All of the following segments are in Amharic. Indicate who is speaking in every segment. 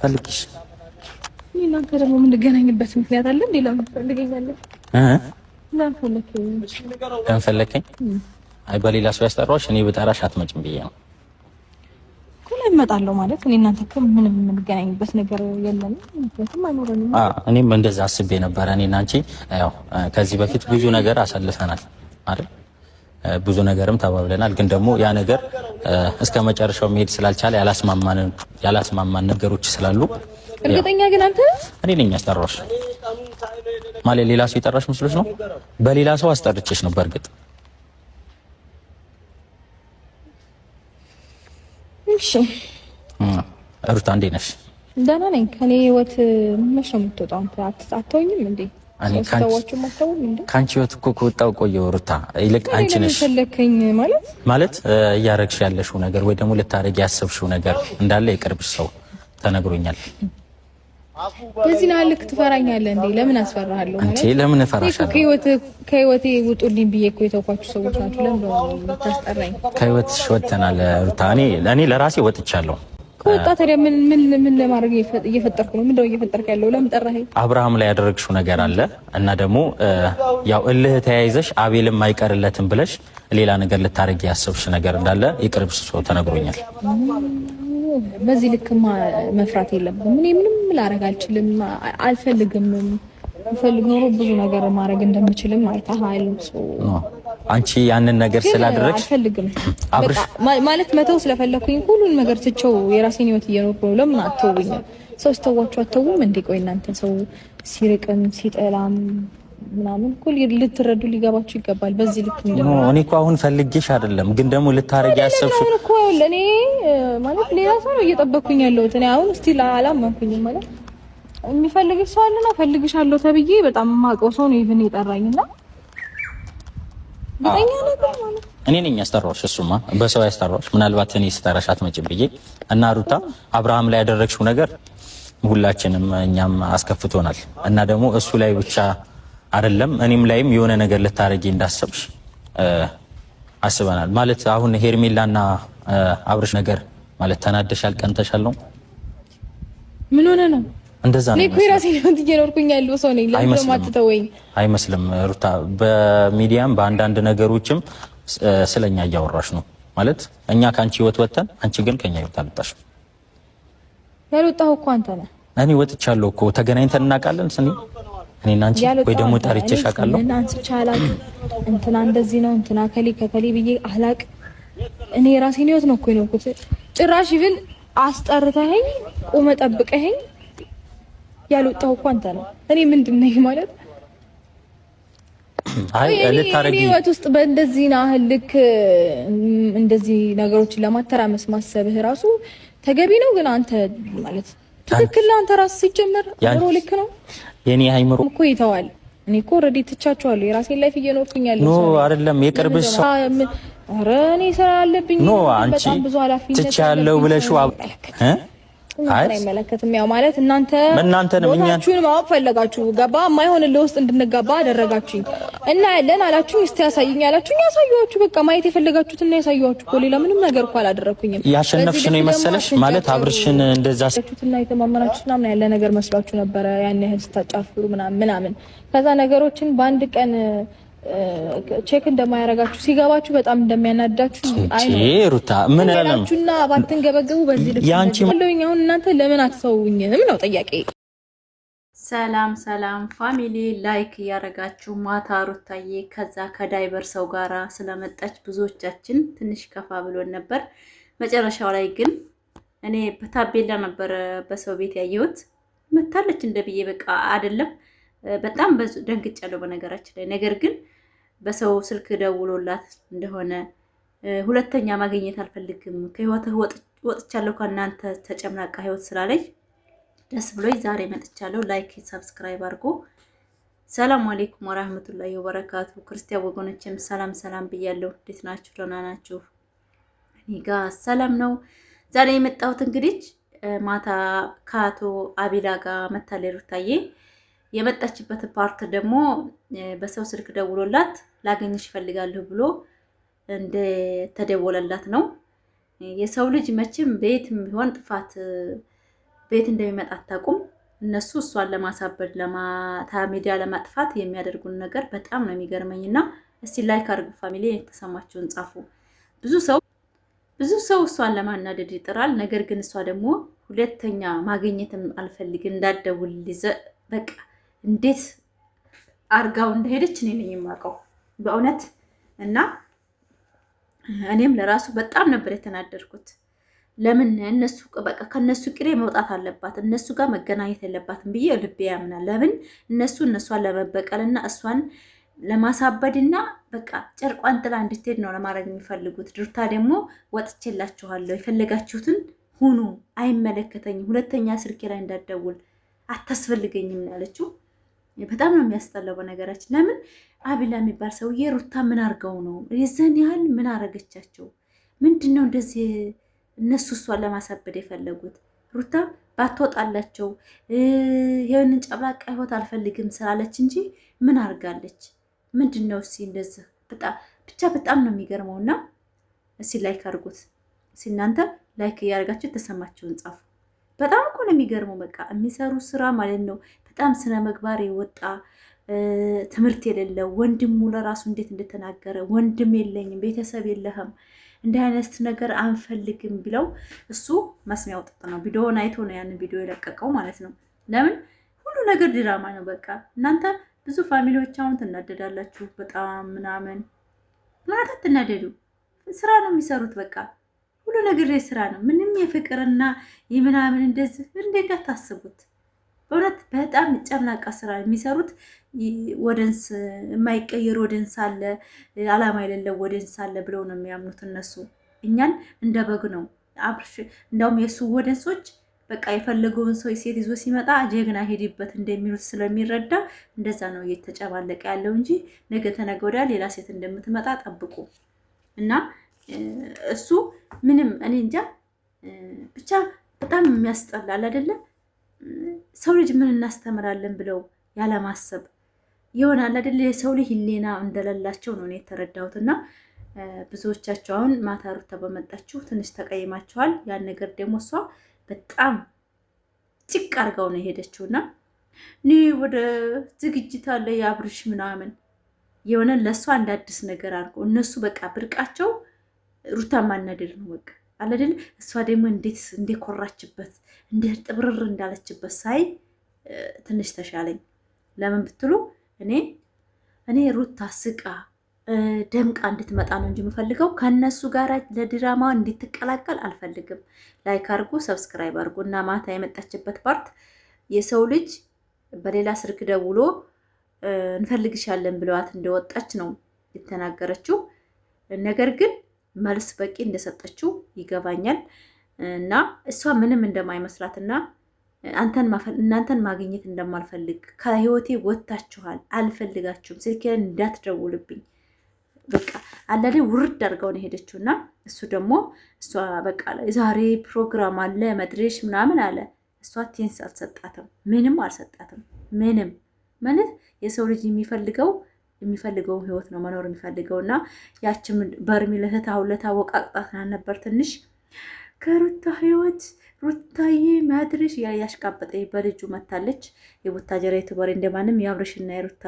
Speaker 1: ፈልግሽ
Speaker 2: እኔና ከደሞ ምን ገናኝበት ምክንያት አለ እንዴ? ለምን ፈልገኛለህ?
Speaker 1: ለምን ፈለከኝ? አይ በሌላ ሰው ያስጠራሽ እኔ ብጠራሽ አትመጭም ብዬ ነው
Speaker 2: እኮ። እመጣለሁ ማለት እኔ እናንተ እኮ ምንም የምንገናኝበት ነገር የለም፣ ምክንያቱም አይኖርንም።
Speaker 1: እኔም እንደዛ አስቤ ነበር። እኔና አንቺ ያው ከዚህ በፊት ብዙ ነገር አሳልፈናል አይደል? ብዙ ነገርም ተባብለናል። ግን ደግሞ ያ ነገር እስከ መጨረሻው መሄድ ስላልቻለ ያላስማማን ነገሮች ስላሉ
Speaker 2: እርግጠኛ ግን አንተ
Speaker 1: እኔ ነኝ ያስጠራሽ ማለት ሌላ ሰው የጠራሽ መስሎሽ ነው? በሌላ ሰው አስጠርቼሽ ነው በእርግጥ።
Speaker 2: እሺ
Speaker 1: ሩታ እንዴት ነሽ?
Speaker 2: ደህና ነኝ። ከኔ ህይወት መቼ ነው የምትወጣው? አንተ አትተውኝም እንዴ?
Speaker 1: ካንቺ ህይወት እኮ ከወጣው ቆየው ሩታ። ይልቅ አንቺ ነሽ
Speaker 2: ፈለከኝ ማለት
Speaker 1: እያረግሽ ያለሽው ነገር ወይ ደግሞ ልታረጊ ያሰብሽው ነገር እንዳለ የቅርብሽ ሰው ተነግሮኛል።
Speaker 2: በዚህ ነው ልክ ትፈራኛለህ እንዴ? ለምን አስፈራሃለሁ ማለት?
Speaker 1: አንቺ ለምን እፈራሻለሁ?
Speaker 2: ከህይወቴ ውጡልኝ ብዬ እኮ የተውኳችሁ ሰዎች ናችሁ። ለምን ነው ታስጠራኝ?
Speaker 1: ከህይወትሽ ወጥተናል ሩታ። እኔ ለራሴ ወጥቻለሁ።
Speaker 2: ከወጣ ታዲያ ምን ለማድረግ እየፈጠርኩ ነው? ምንድነው እየፈጠርክ ያለው? ለምን ጠራኸኝ?
Speaker 1: አብርሃም ላይ ያደረግሽው ነገር አለ እና ደግሞ ያው እልህ ተያይዘሽ አቤልም አይቀርለትም ብለሽ ሌላ ነገር ልታረጊ ያሰብሽ ነገር እንዳለ የቅርብሽ ሰው ተነግሮኛል።
Speaker 2: በዚህ ልክማ መፍራት የለብንም። እኔ ምንም ላረግ አልችልም፣ አልፈልግም። ፈልግ ኖሮ ብዙ ነገር ማድረግ እንደምችልም አይተሃል።
Speaker 1: አንቺ ያንን ነገር ስላደረግሽ
Speaker 2: አልፈልግም ማለት መተው ስለፈለኩኝ ሁሉን ነገር ትቼው የራሴን ህይወት እየኖርኩ ነው። ለምን አትተውኝ? ሰው ስተዋችሁ አትተውም እንዴ? ቆይ እናንተ ሰው ሲርቅም ሲጠላም ምናምን እኮ ልትረዱ ሊገባችሁ ይገባል። በዚህ ልክ
Speaker 1: ነው። እኔ እኮ አሁን ፈልጌሽ አይደለም፣ ግን ደግሞ ልታረጊ ያሰብሽው
Speaker 2: እኮ ለኔ ማለት ሌላ ሰው ነው እየጠበኩኝ ያለሁት። እኔ አሁን እስቲ አላመንኩኝም ማለት የሚፈልግሽ ሰው አለና ፈልግሻለሁ ተብዬ በጣም የማውቀው ሰው ነው ይብን የጠራኝና በእኛ ነገር ማለት
Speaker 1: እኔ ነኝ ያስጠራሽ። እሱማ በሰው ያስጠራሽ። ምናልባት እኔ ስጠራሽ አትመጭም ብዬ እና ሩታ አብርሃም ላይ ያደረግሽው ነገር ሁላችንም እኛም አስከፍቶናል እና ደግሞ እሱ ላይ ብቻ አይደለም እኔም ላይም የሆነ ነገር ልታረጊ እንዳሰብሽ አስበናል። ማለት አሁን ሄርሜላና አብርሽ ነገር ማለት ተናደሻል፣ ቀንተሻል ነው?
Speaker 2: ምን ሆነ ነው?
Speaker 1: እንደዛ ነው።
Speaker 2: እኔ እኮ የራሴን ህይወት እየኖርኩኝ ያለው ሰው ነኝ። ለምን ማትተወኝ?
Speaker 1: አይመስልም ሩታ። በሚዲያም በአንዳንድ ነገሮችም ስለኛ እያወራሽ ነው ማለት እኛ ካንቺ ህይወት ወጥተን አንቺ ግን ከኛ ህይወት አልወጣሽም።
Speaker 2: ያልወጣው እኮ አንተ ነህ።
Speaker 1: እኔ ወጥቻለሁ እኮ ተገናኝተን እናውቃለን። እኔና አንቺ ወይ ደግሞ ጠርቼሽ አውቃለሁ።
Speaker 2: እና አንቺ አላውቅም እንትና እንደዚህ ነው እንትና ከከሊ ብዬ አላውቅም። እኔ የራሴን ህይወት ነው እኮ የኖርኩት። ጭራሽ ይብል አስጠርተኸኝ ቆመ ጠብቀኸኝ ያልወጣው እኮ አንተ ነህ። እኔ ምንድን ነኝ ማለት?
Speaker 1: አይ ልታረጊ
Speaker 2: ህይወት ውስጥ በእንደዚህ ናህል ልክ እንደዚህ ነገሮችን ለማተራመስ ማሰብህ ራሱ ተገቢ ነው። ግን አንተ ማለት ትክክል ነው። አንተ ራስህ ሲጀመር አብሮ ልክ ነው።
Speaker 1: የኔ አይምሮ
Speaker 2: እኮ ይተዋል። እኔ እኮ ኦሬዲ ትቻቸዋለሁ። የራሴን ላይፍ እየኖርኩኝ ያለው
Speaker 1: ነው አይደለም? የቅርብሽ ሰው
Speaker 2: ኧረ እኔ ስራ አለብኝ።
Speaker 1: በጣም ብዙ ኃላፊነት ትቻለሁ ብለሽው
Speaker 2: አይመለከትም። ያው ማለት እናንተንም
Speaker 1: እኛችሁን
Speaker 2: ማወቅ ፈለጋችሁ፣ ገባ የማይሆን ለውስጥ እንድንጋባ አደረጋችሁኝ እና ያለን አላችሁኝ። እስቲ ያሳዩኝ አላችሁኝ፣ ያሳዩዋችሁ። በቃ ማየት የፈለጋችሁትና ያሳዩዋችሁ እኮ ሌላ ምንም ነገር እኮ አላደረኩኝም።
Speaker 1: ያሸነፍሽ ነው የመሰለሽ ማለት አብርሽን እንደዛ
Speaker 2: አሳዩትና የተማመናችሁት ምናምን ያለ ነገር መስሏችሁ ነበረ። ያን ያህል ስታጫፍሩ ምናምን ከዛ ነገሮችን በአንድ ቀን ቼክ እንደማያረጋችሁ ሲገባችሁ በጣም እንደሚያናዳችሁ
Speaker 1: ሩታ ምን
Speaker 2: አላችሁና ባትንገበገቡ በዚህ ልክ ያለኝ አሁን እናንተ ለምን አትተውኝም ነው ጥያቄ።
Speaker 3: ሰላም ፋሚሊ ላይክ እያረጋችሁ ማታ ሩታዬ ከዛ ከዳይበር ሰው ጋራ ስለመጣች ብዙዎቻችን ትንሽ ከፋ ብሎን ነበር። መጨረሻው ላይ ግን እኔ በታቤላ ነበር በሰው ቤት ያየሁት መታለች እንደብዬ በቃ አይደለም በጣም ደንግጫለሁ በነገራችን ላይ። ነገር ግን በሰው ስልክ ደውሎላት እንደሆነ ሁለተኛ ማግኘት አልፈልግም ከህይወትህ ወጥቻለሁ ከእናንተ ተጨምናቃ ህይወት ስላለኝ ደስ ብሎኝ ዛሬ መጥቻለሁ። ላይክ ሰብስክራይብ አድርጎ። ሰላም አለይኩም ወራህመቱላሂ ወበረካቱ። ክርስቲያን ወገኖችም ሰላም ብያለሁ። እንዴት ናችሁ? ደህና ናችሁ? እኔ ጋር ሰላም ነው። ዛሬ የመጣሁት እንግዲህ ማታ ከአቶ አቢላ ጋር መታለች ሩታዬ። የመጣችበት ፓርት ደግሞ በሰው ስልክ ደውሎላት ላገኝሽ እፈልጋለሁ ብሎ እንደ ተደወለላት ነው። የሰው ልጅ መቼም በየትም ቢሆን ጥፋት ቤት እንደሚመጣ አታውቁም። እነሱ እሷን ለማሳበድ ሚዲያ ለማጥፋት የሚያደርጉን ነገር በጣም ነው የሚገርመኝና እስቲ ላይክ አድርጉ ፋሚሊ፣ የተሰማችሁን ጻፉ። ብዙ ሰው እሷን ለማናደድ ይጥራል። ነገር ግን እሷ ደግሞ ሁለተኛ ማግኘትም አልፈልግ እንዳደውል በቃ እንዴት አርጋው እንደሄደች እኔ ነኝ የማውቀው በእውነት። እና እኔም ለራሱ በጣም ነበር የተናደድኩት። ለምን እነሱ በቃ ከነሱ ቅሬ መውጣት አለባት፣ እነሱ ጋር መገናኘት የለባትም ብዬ ልቤ ያምናል። ለምን እነሷን ለመበቀልና እሷን ለማሳበድና በቃ ጨርቋን ጥላ እንድትሄድ ነው ለማድረግ የሚፈልጉት። ሩታ ደግሞ ወጥቼላችኋለሁ፣ የፈለጋችሁትን ሁኑ፣ አይመለከተኝም፣ ሁለተኛ ስልኬ ላይ እንዳትደውል አታስፈልገኝም ያለችው። በጣም ነው የሚያስጠላው በነገራችን። ለምን አቢላ የሚባል ሰውዬ ሩታ ምን አርገው ነው የዘን ያህል ምን አረገቻቸው? ምንድን ነው እንደዚህ እነሱ እሷን ለማሳበድ የፈለጉት? ሩታ ባትወጣላቸው ይህንን ጨብላቃ ህይወት አልፈልግም ስላለች እንጂ ምን አርጋለች? ምንድን ነው እስኪ እንደዚህ ብቻ በጣም ነው የሚገርመው። እና እስኪ ላይክ አድርጉት፣ እናንተ ላይክ እያደረጋችሁ የተሰማችሁን ጻፉ። በጣም እኮ ነው የሚገርመው። በቃ የሚሰሩ ስራ ማለት ነው በጣም ስነ ምግባር የወጣ ትምህርት የሌለው ወንድሙ ለራሱ እንዴት እንደተናገረ ወንድም የለኝም ቤተሰብ የለህም እንዲህ አይነት ነገር አንፈልግም ብለው እሱ መስሚያ አውጥቶ ነው ቪዲዮውን አይቶ ነው ያንን ቪዲዮ የለቀቀው ማለት ነው። ለምን ሁሉ ነገር ድራማ ነው። በቃ እናንተ ብዙ ፋሚሊዎች አሁን ትናደዳላችሁ በጣም ምናምን ማለት አትናደዱ። ስራ ነው የሚሰሩት። በቃ ሁሉ ነገር ላይ ስራ ነው። ምንም የፍቅርና የምናምን እንደዚህ እንዳታስቡት። በእውነት በጣም ጨምላቃ ስራ የሚሰሩት ወደንስ የማይቀየር ወደንስ አለ፣ አላማ የሌለው ወደንስ አለ ብለው ነው የሚያምኑት እነሱ። እኛን እንደ በግ ነው አብርሽ። እንዳውም የእሱ ወደንሶች በቃ የፈለገውን ሰው ሴት ይዞ ሲመጣ ጀግና ሄድበት እንደሚሉት ስለሚረዳ እንደዛ ነው እየተጨባለቀ ያለው እንጂ ነገ ተነገ ወዲያ ሌላ ሴት እንደምትመጣ ጠብቁ። እና እሱ ምንም እኔ እንጃ ብቻ በጣም የሚያስጠላል አይደለም። ሰው ልጅ ምን እናስተምራለን ብለው ያለማሰብ ይሆናል አይደለ? የሰው ልጅ ሕሊና እንደሌላቸው ነው እኔ የተረዳሁት። እና ብዙዎቻቸው አሁን ማታ ሩታ በመጣችሁ ትንሽ ተቀይማቸዋል። ያን ነገር ደግሞ እሷ በጣም ጭቅ አድርጋው ነው የሄደችው። እና እኔ ወደ ዝግጅት አለ የአብርሽ ምናምን የሆነ ለእሷ እንደ አዲስ ነገር አድርገው እነሱ በቃ ብርቃቸው ሩታ ማናደድ ነው በቃ አለድል። እሷ ደግሞ እንዴት እንደኮራችበት እንዴት ጥብርር እንዳለችበት ሳይ ትንሽ ተሻለኝ። ለምን ብትሉ እኔ ሩታ ስቃ ደምቃ እንድትመጣ ነው እንጂ የምፈልገው ከነሱ ጋር ለድራማ እንድትቀላቀል አልፈልግም። ላይክ አድርጉ፣ ሰብስክራይብ አድርጉ። እና ማታ የመጣችበት ፓርት የሰው ልጅ በሌላ ስልክ ደውሎ እንፈልግሻለን ብለዋት እንደወጣች ነው የተናገረችው። ነገር ግን መልስ በቂ እንደሰጠችው ይገባኛል። እና እሷ ምንም እንደማይመስላትና እናንተን ማግኘት እንደማልፈልግ ከህይወቴ ወጥታችኋል፣ አልፈልጋችሁም፣ ስልኬን እንዳትደውልብኝ በቃ አላዴ ውርድ አድርገው ነው ሄደችው። እና እሱ ደግሞ እሷ በቃ ዛሬ ፕሮግራም አለ መድረሽ ምናምን አለ። እሷ ቴንስ አልሰጣትም፣ ምንም አልሰጣትም። ምንም ማለት የሰው ልጅ የሚፈልገውን ህይወት ነው መኖር የሚፈልገው። እና ያችም በርሚል እህት አውለታ ወቃቅጣት ነበር ትንሽ ከሩታ ህይወት ሩታዬ ማድረሽ ያሽቃበጠ በልጁ መታለች። የቡታጀራ ዩቲዩበር እንደማንም የአብርሽና የሩታ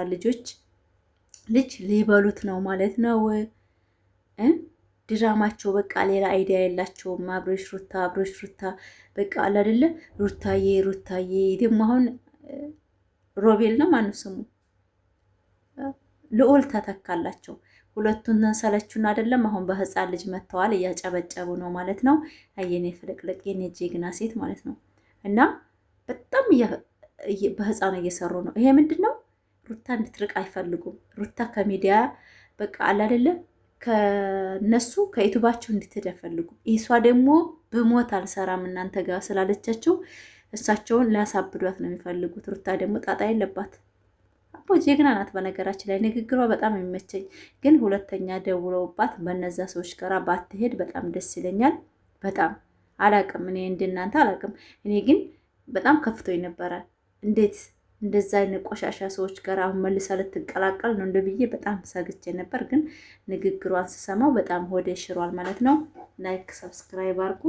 Speaker 3: ልጅ ሊበሉት ነው ማለት ነው። ድራማቸው በቃ ሌላ አይዲያ የላቸውም። አብርሽ ሩታ በቃ አለ አይደለ? ሩታዬ ደግሞ አሁን ሮቤል ነው ማነው ስሙ ልዑል ተተካላቸው። ሁለቱን ሰለቹን አይደለም። አሁን በህፃን ልጅ መጥተዋል፣ እያጨበጨቡ ነው ማለት ነው። አየኔ ፍልቅልቅ የኔ ጀግና ሴት ማለት ነው። እና በጣም በህፃን እየሰሩ ነው። ይሄ ምንድነው? ሩታ እንድትርቅ አይፈልጉም። ሩታ ከሚዲያ በቃ አለ አይደለም ከነሱ ከዩቲዩባቸው እንድትሄድ አይፈልጉም። እሷ ደግሞ ብሞት አልሰራም እናንተ ጋር ስላለቻቸው እሳቸውን ሊያሳብዷት ነው የሚፈልጉት። ሩታ ደግሞ ጣጣ የለባት አቦ ጀግና ናት። በነገራችን ላይ ንግግሯ በጣም የሚመቸኝ፣ ግን ሁለተኛ ደውለውባት በነዛ ሰዎች ጋር ባትሄድ በጣም ደስ ይለኛል። በጣም አላቅም እኔ እንደናንተ አላቅም። እኔ ግን በጣም ከፍቶኝ ነበረ። እንዴት እንደዛ አይነት ቆሻሻ ሰዎች ጋር አሁን መልሳ ልትቀላቀል ነው እንደብዬ በጣም ሰግቼ ነበር። ግን ንግግሯን ስሰማው በጣም ሆዴ ሽሯል ማለት ነው። ላይክ ሰብስክራይብ አድርጉ።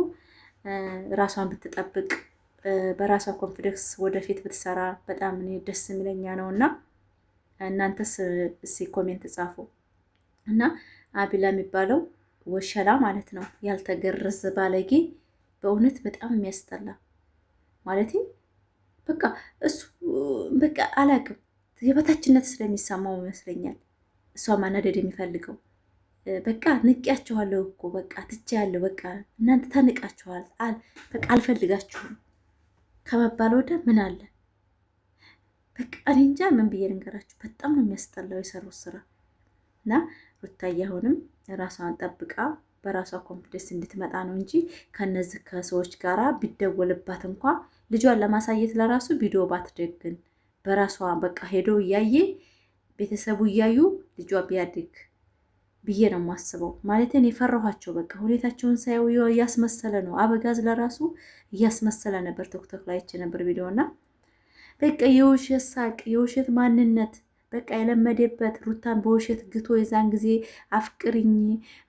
Speaker 3: ራሷን ብትጠብቅ በራሷ ኮንፊደንስ ወደፊት ብትሰራ በጣም እኔ ደስ የሚለኛ ነውና እናንተስ እስኪ ኮሜንት ጻፉ። እና አቢላ የሚባለው ወሸላ ማለት ነው፣ ያልተገረዘ ባለጌ። በእውነት በጣም የሚያስጠላ ማለት በቃ እሱ በቃ አላቅም የበታችነት ስለሚሰማው ይመስለኛል እሷ ማናደድ የሚፈልገው። በቃ ንቄያችኋለሁ እኮ በቃ ትቼያለሁ፣ በቃ እናንተ ተንቃችኋል፣ በቃ አልፈልጋችሁም ከመባል ወደ ምን አለ በቃ እኔ እንጃ ምን ብዬ ልንገራችሁ። በጣም ነው የሚያስጠላው የሰሩት ስራ እና ሩታዬ አሁንም ራሷን ጠብቃ በራሷ ኮንፊደንስ እንድትመጣ ነው እንጂ ከነዚህ ከሰዎች ጋራ ቢደወልባት እንኳ ልጇን ለማሳየት ለራሱ ቪዲዮ ባትደግን በራሷ በቃ ሄዶ እያየ ቤተሰቡ እያዩ ልጇ ቢያድግ ብዬ ነው የማስበው። ማለትን የፈራኋቸው በቃ ሁኔታቸውን ሳየው እያስመሰለ ነው። አበጋዝ ለራሱ እያስመሰለ ነበር። ቶክቶክ ላይ አይቼ ነበር ቪዲዮና በቃ የውሸት ሳቅ የውሸት ማንነት በቃ የለመደበት ሩታን በውሸት ግቶ የዛን ጊዜ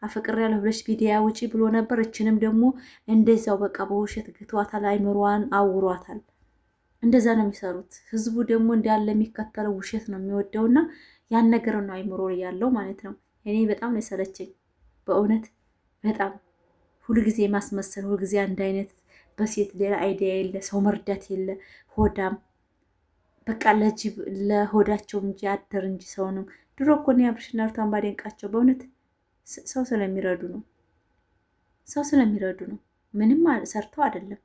Speaker 3: አፍቅሬያለሁ ብለሽ ሚዲያ ውጪ ብሎ ነበር። እችንም ደግሞ እንደዛው በቃ በውሸት ግቷታል፣ አይምሯን አውሯታል። እንደዛ ነው የሚሰሩት። ህዝቡ ደግሞ እንዳለ የሚከተለው ውሸት ነው የሚወደውና ያን ነገር ነው አይምሮ ያለው ማለት ነው። እኔ በጣም ነው የሰለቸኝ በእውነት በጣም ሁልጊዜ ማስመሰል፣ ሁልጊዜ አንድ አይነት በሴት ሌላ አይዲያ የለ፣ ሰው መርዳት የለ፣ ሆዳም በቃ ለሆዳቸው እንጂ አደር እንጂ ሰው ነው። ድሮ እኮ ነው አብርሽና ሩታን ባደንቃቸው በእውነት ሰው ስለሚረዱ ነው። ሰው ስለሚረዱ ነው። ምንም ሰርተው አይደለም።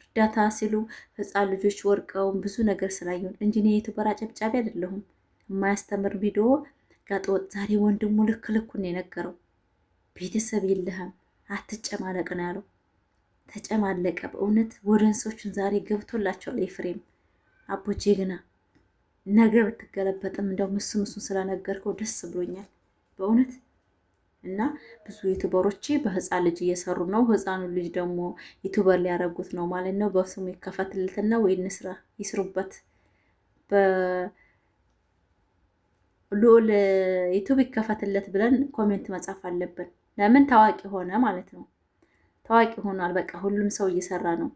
Speaker 3: እርዳታ ሲሉ ህፃን ልጆች ወርቀውን ብዙ ነገር ስላየሁን እንጂ እኔ የዩቲዩበር አጨብጫቢ አይደለሁም። የማያስተምር ቪዲዮ ጋጠወጥ ዛሬ ወንድሙ ልክ ልኩን የነገረው ቤተሰብ የለህም አትጨማለቅ ነው ያለው። ተጨማለቀ በእውነት ወደንሶቹን ዛሬ ገብቶላቸዋል። ኤፍሬም አቦ ጀግና፣ ነገ ብትገለበጥም እንደው እሱን ስለነገርከው ደስ ብሎኛል በእውነት። እና ብዙ ዩቱበሮች በህፃን ልጅ እየሰሩ ነው። ህፃኑ ልጅ ደግሞ ዩቱበር ሊያረጉት ነው ማለት ነው። በስሙ ይከፈትልትና ወይ እንስራ ይስሩበት። በልዑል ዩቱብ ይከፈትለት ብለን ኮሜንት መጻፍ አለብን። ለምን ታዋቂ ሆነ ማለት ነው። ታዋቂ ሆኗል። በቃ ሁሉም ሰው እየሰራ ነው።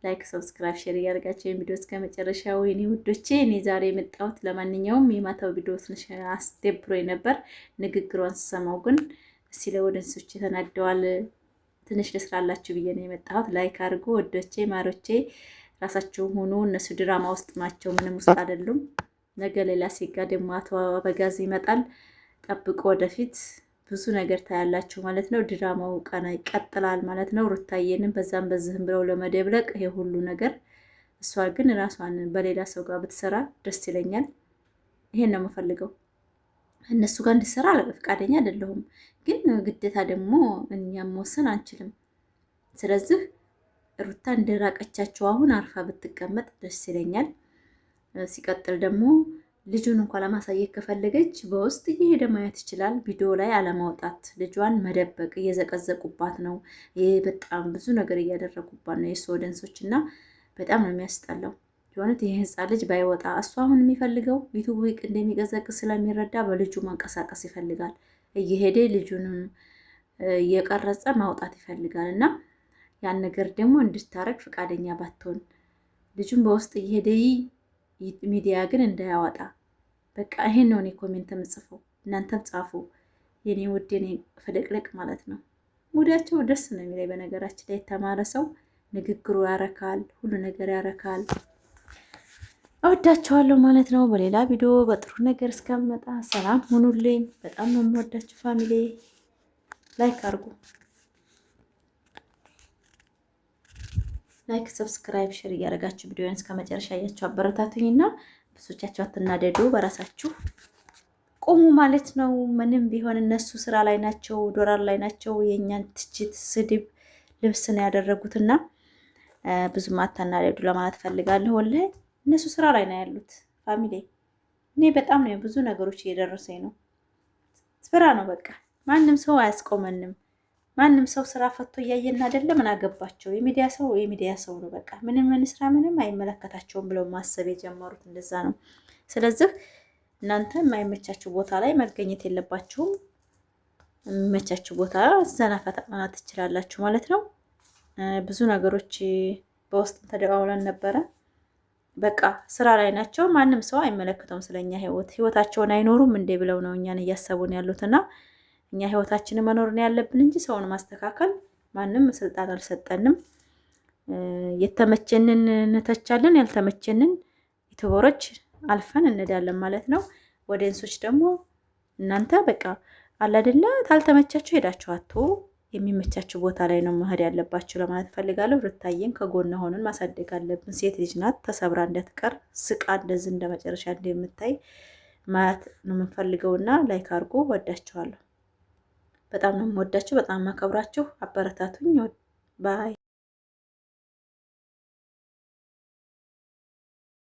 Speaker 3: ላይክ፣ ሰብስክራይብ፣ ሼር እያደረጋችሁ የቪዲዮ እስከ መጨረሻው የኔ ውዶቼ። እኔ ዛሬ የመጣሁት ለማንኛውም የማታው ቪዲዮ ትንሽ አስደብሮኝ ነበር ንግግሯን ስሰማው፣ ግን እስቲ ለወደንሶች ተናደዋል ትንሽ ልስራላችሁ ብዬ ነው የመጣሁት። ላይክ አድርጎ ወዶቼ ማሮቼ፣ ራሳቸው ሆኖ እነሱ ድራማ ውስጥ ናቸው፣ ምንም ውስጥ አይደሉም። ነገ ሌላ ሲጋ ደግሞ አቶ አበጋዝ ይመጣል። ጠብቆ ወደፊት ብዙ ነገር ታያላችሁ ማለት ነው። ድራማው ቀና ይቀጥላል ማለት ነው። ሩታዬንም በዛም በዚህም ብለው ለመደብለቅ ይሄ ሁሉ ነገር፣ እሷ ግን ራሷን በሌላ ሰው ጋር ብትሰራ ደስ ይለኛል። ይሄን ነው የምፈልገው። እነሱ ጋር እንድትሰራ ፈቃደኛ አይደለሁም፣ ግን ግዴታ ደግሞ እኛም መወሰን አንችልም። ስለዚህ ሩታ እንደራቀቻቸው አሁን አርፋ ብትቀመጥ ደስ ይለኛል። ሲቀጥል ደግሞ ልጁን እንኳን ለማሳየት ከፈለገች በውስጥ እየሄደ ማየት ይችላል። ቪዲዮ ላይ አለማውጣት፣ ልጇን መደበቅ፣ እየዘቀዘቁባት ነው። በጣም ብዙ ነገር እያደረጉባት ነው የእሱ ወደንሶች እና በጣም ነው የሚያስጠላው የሆነት። ይህ ህፃን ልጅ ባይወጣ እሱ አሁን የሚፈልገው ዩቱብ እንደሚቀዘቅዝ ስለሚረዳ በልጁ መንቀሳቀስ ይፈልጋል። እየሄደ ልጁን እየቀረጸ ማውጣት ይፈልጋል እና ያን ነገር ደግሞ እንድታረግ ፈቃደኛ ባትሆን ልጁን በውስጥ እየሄደ ሚዲያ ግን እንዳያወጣ በቃ ይሄን ነው እኔ ኮሜንት የምጽፈው። እናንተም ጻፉ የኔ ውድ የኔ ፍልቅልቅ ማለት ነው። ሙዳቸው ደስ ነው የሚለኝ። በነገራችን ላይ የተማረ ሰው ንግግሩ ያረካል፣ ሁሉ ነገር ያረካል። እወዳቸዋለሁ ማለት ነው። በሌላ ቪዲዮ በጥሩ ነገር እስከምመጣ ሰላም ሁኑልኝ። በጣም ነው የምወዳችሁ ፋሚሊ። ላይክ አድርጉ። ላይክ፣ ሰብስክራይብ፣ ሼር እያደረጋችሁ ቪዲዮን እስከ መጨረሻ እያችሁ አበረታቱኝና ብዙዎቻችሁ አትናደዱ፣ በራሳችሁ ቆሙ ማለት ነው። ምንም ቢሆን እነሱ ስራ ላይ ናቸው፣ ዶላር ላይ ናቸው። የእኛን ትችት፣ ስድብ ልብስ ነው ያደረጉትና ብዙም አታናደዱ ለማለት ፈልጋለሁ። ወላሂ እነሱ ስራ ላይ ነው ያሉት ፋሚሊ። እኔ በጣም ነው ብዙ ነገሮች እየደረሰኝ ነው። ስራ ነው በቃ። ማንም ሰው አያስቆመንም። ማንም ሰው ስራ ፈቶ እያየን አይደለ? ምን አገባቸው? የሚዲያ ሰው የሚዲያ ሰው ነው በቃ። ምንም ስራ ምንም አይመለከታቸውም ብለው ማሰብ የጀመሩት እንደዛ ነው። ስለዚህ እናንተ የማይመቻችሁ ቦታ ላይ መገኘት የለባችሁም። የሚመቻችሁ ቦታ ዘና ፈታ ማለት ትችላላችሁ ማለት ነው። ብዙ ነገሮች በውስጥ ተደዋውለን ነበረ። በቃ ስራ ላይ ናቸው። ማንም ሰው አይመለከተውም ስለኛ ህይወታቸውን አይኖሩም እንዴ ብለው ነው እኛን እያሰቡን ያሉትና እኛ ህይወታችንን መኖር ነው ያለብን እንጂ ሰውን ማስተካከል ማንም ስልጣን አልሰጠንም። የተመቸንን እንተቻለን፣ ያልተመቸንን ዩቲዩበሮች አልፈን እንዳለን ማለት ነው። ወደንሶች ደግሞ እናንተ በቃ አለ አይደለ ታልተመቻችሁ ሄዳችሁ አቶ የሚመቻችሁ ቦታ ላይ ነው መሄድ ያለባችሁ ለማለት ፈልጋለሁ። ሩታዬን ከጎን ሆነን ማሳደግ አለብን። ሴት ልጅ ናት፣ ተሰብራ እንዳትቀር ስቃ እንደዚህ እንደመጨረሻ እንደምታይ ማለት ነው የምንፈልገውና ላይክ አድርጎ ወዳችኋለሁ። በጣም ነው የምወዳችሁ፣ በጣም ማከብራችሁ። አበረታቱኝ። ባይ